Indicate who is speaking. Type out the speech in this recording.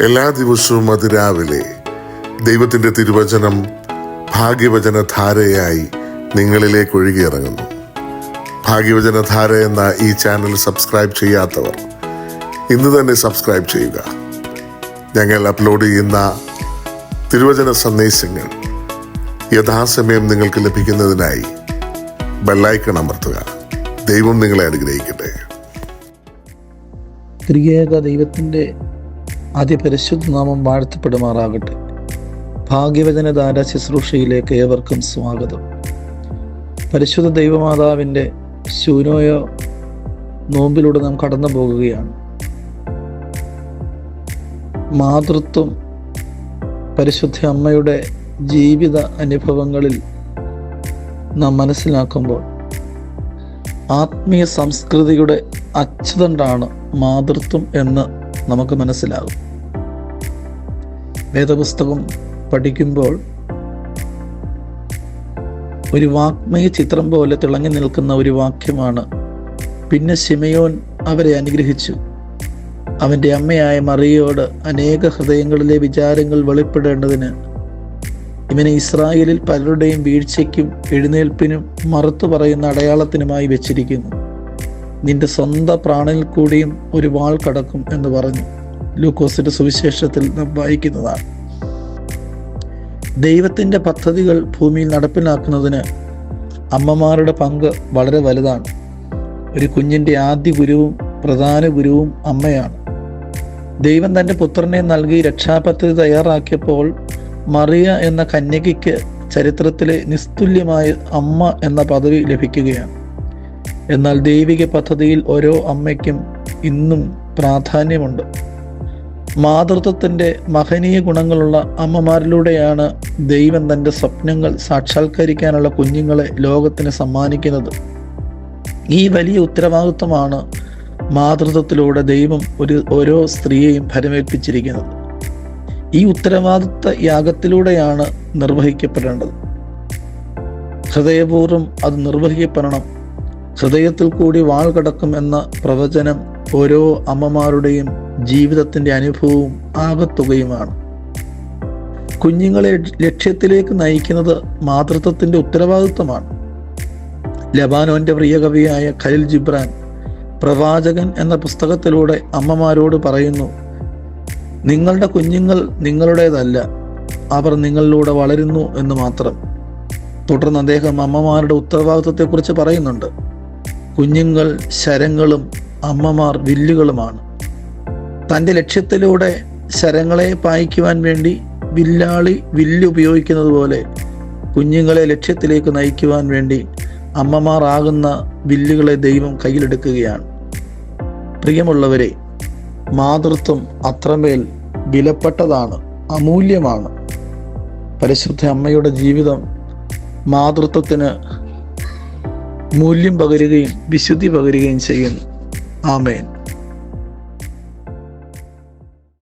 Speaker 1: എല്ലാ ദിവസവും അതിരാവിലെ ദൈവത്തിൻ്റെ തിരുവചനം ഭാഗ്യവചനധാരയായി നിങ്ങളിലേക്ക് ഒഴുകിയിറങ്ങുന്നു. ഭാഗ്യവചനധാര എന്ന ഈ ചാനൽ സബ്സ്ക്രൈബ് ചെയ്യാത്തവർ ഇന്ന് തന്നെ സബ്സ്ക്രൈബ് ചെയ്യുക. ഞങ്ങൾ അപ്ലോഡ് ചെയ്യുന്ന തിരുവചന സന്ദേശങ്ങൾ യഥാസമയം നിങ്ങൾക്ക് ലഭിക്കുന്നതിനായി ബെല്ലൈക്കൺ അമർത്തുക. ദൈവം നിങ്ങളെ അനുഗ്രഹിക്കട്ടെ.
Speaker 2: ത്രിയേക ദൈവത്തിൻ്റെ അതിപരിശുദ്ധ നാമം വാഴ്ത്തപ്പെടുമാറാകട്ടെ. ഭാഗ്യവചനധാര ശുശ്രൂഷയിലേക്ക് ഏവർക്കും സ്വാഗതം. പരിശുദ്ധ ദൈവമാതാവിൻ്റെ ശൂനോയ നോമ്പിലൂടെ നാം കടന്നു പോകുകയാണ്. മാതൃത്വം പരിശുദ്ധ അമ്മയുടെ ജീവിത അനുഭവങ്ങളിൽ നാം മനസ്സിലാക്കുമ്പോൾ ആത്മീയ സംസ്കൃതിയുടെ അച്ചുതണ്ടാണ് മാതൃത്വം എന്ന് നമുക്ക് മനസ്സിലാകും. വേദപുസ്തകം പഠിക്കുമ്പോൾ ഒരു വാഗ്മയ ചിത്രം പോലെ തിളങ്ങി നിൽക്കുന്ന ഒരു വാക്യമാണ്, പിന്നെ ശിമയോൻ അവരെ അനുഗ്രഹിച്ചു, അവൻ്റെ അമ്മയായ മറിയയോട് അനേക ഹൃദയങ്ങളിലെ വിചാരങ്ങൾ വെളിപ്പെടേണ്ടതിന് ഇവനെ ഇസ്രായേലിൽ പലരുടെയും വീഴ്ചയ്ക്കും എഴുന്നേൽപ്പിനും മറുത്തു പറയുന്ന അടയാളത്തിനുമായി വെച്ചിരിക്കുന്നു. നിന്റെ സ്വന്തം പ്രാണനിൽ കൂടിയും ഒരു വാൾ കടക്കും എന്ന് പറഞ്ഞു. ലൂക്കോസിന്റെ സുവിശേഷത്തിൽ നാം വായിക്കുന്നതാണ്. ദൈവത്തിൻ്റെ പദ്ധതികൾ ഭൂമിയിൽ നടപ്പിലാക്കുന്നതിന് അമ്മമാരുടെ പങ്ക് വളരെ വലുതാണ്. ഒരു കുഞ്ഞിൻ്റെ ആദ്യ ഗുരുവും പ്രധാന ഗുരുവും അമ്മയാണ്. ദൈവം തൻ്റെ പുത്രനെ നൽകി രക്ഷാപദ്ധതി തയ്യാറാക്കിയപ്പോൾ മറിയ എന്ന കന്യകയ്ക്ക് ചരിത്രത്തിലെ നിസ്തുല്യമായ അമ്മ എന്ന പദവി ലഭിക്കുകയാണ്. എന്നാൽ ദൈവിക പദ്ധതിയിൽ ഓരോ അമ്മയ്ക്കും ഇന്നും പ്രാധാന്യമുണ്ട്. മാതൃത്വത്തിൻ്റെ മഹനീയ ഗുണങ്ങളുള്ള അമ്മമാരിലൂടെയാണ് ദൈവം തൻ്റെ സ്വപ്നങ്ങൾ സാക്ഷാത്കരിക്കാനുള്ള കുഞ്ഞുങ്ങളെ ലോകത്തിന് സമ്മാനിക്കുന്നത്. ഈ വലിയ ഉത്തരവാദിത്വമാണ് മാതൃത്വത്തിലൂടെ ദൈവം ഓരോ സ്ത്രീയെയും ഫലമേൽപ്പിച്ചിരിക്കുന്നത്. ഈ ഉത്തരവാദിത്വ യാഗത്തിലൂടെയാണ് നിർവഹിക്കപ്പെടേണ്ടത്. ഹൃദയപൂർവ്വം അത് നിർവഹിക്കപ്പെടണം. ഹൃദയത്തിൽ കൂടി വാൾ കടക്കും എന്ന പ്രവചനം ഓരോ അമ്മമാരുടെയും ജീവിതത്തിൻ്റെ അനുഭവവും ആകത്തുകയുമാണ്. കുഞ്ഞുങ്ങളെ ലക്ഷ്യത്തിലേക്ക് നയിക്കുന്നത് മാതൃത്വത്തിൻ്റെ ഉത്തരവാദിത്വമാണ്. ലബാനോന്റെ പ്രിയ കവിയായ ഖലീൽ ജിബ്രാൻ പ്രവാചകൻ എന്ന പുസ്തകത്തിലൂടെ അമ്മമാരോട് പറയുന്നു, നിങ്ങളുടെ കുഞ്ഞുങ്ങൾ നിങ്ങളുടേതല്ല, അവർ നിങ്ങളിലൂടെ വളരുന്നു എന്ന് മാത്രം. തുടർന്ന് അദ്ദേഹം അമ്മമാരുടെ ഉത്തരവാദിത്വത്തെക്കുറിച്ച് പറയുന്നുണ്ട്. കുഞ്ഞുങ്ങൾ ശരങ്ങളും അമ്മമാർ വില്ലുകളുമാണ്. തൻ്റെ ലക്ഷ്യത്തിലൂടെ ശരങ്ങളെ പായിക്കുവാൻ വേണ്ടി വില്ലാളി വില്ല് ഉപയോഗിക്കുന്നത് പോലെ കുഞ്ഞുങ്ങളെ ലക്ഷ്യത്തിലേക്ക് നയിക്കുവാൻ വേണ്ടി അമ്മമാർ ആകുന്ന വില്ലുകളെ ദൈവം കയ്യിലെടുക്കുകയാണ്. പ്രിയമുള്ളവരെ, മാതൃത്വം അത്രമേൽ വിലപ്പെട്ടതാണ്, അമൂല്യമാണ്. പരിശുദ്ധ അമ്മയുടെ ജീവിതം മാതൃത്വത്തിന് മൂല്യം പകരുകയും വിശുദ്ധി പകരുകയും ചെയ്യുന്നു. ആമേൻ.